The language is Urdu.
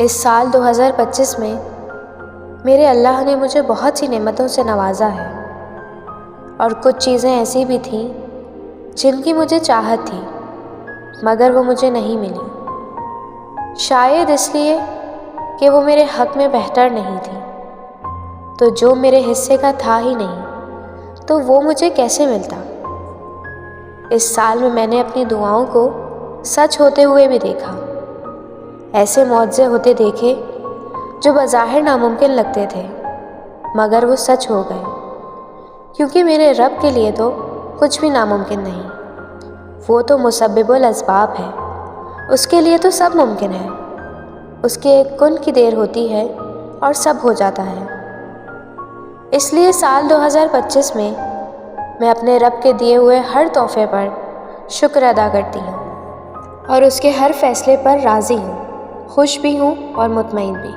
اس سال 2025 میں میرے اللہ نے مجھے بہت سی نعمتوں سے نوازا ہے، اور کچھ چیزیں ایسی بھی تھیں جن کی مجھے چاہت تھی مگر وہ مجھے نہیں ملی، شاید اس لیے کہ وہ میرے حق میں بہتر نہیں تھی۔ تو جو میرے حصے کا تھا ہی نہیں تو وہ مجھے کیسے ملتا؟ اس سال میں نے اپنی دعاؤں کو سچ ہوتے ہوئے بھی دیکھا، ایسے معجزے ہوتے دیکھے جو بظاہر ناممکن لگتے تھے مگر وہ سچ ہو گئے، کیونکہ میرے رب کے لیے تو کچھ بھی ناممکن نہیں۔ وہ تو مسبب الاسباب ہے، اس کے لیے تو سب ممکن ہے۔ اس کے ایک کن کی دیر ہوتی ہے اور سب ہو جاتا ہے۔ اس لیے سال 2025 میں اپنے رب کے دیے ہوئے ہر تحفے پر شکر ادا کرتی ہوں اور اس کے ہر فیصلے پر راضی ہوں، خوش بھی ہوں اور مطمئن بھی۔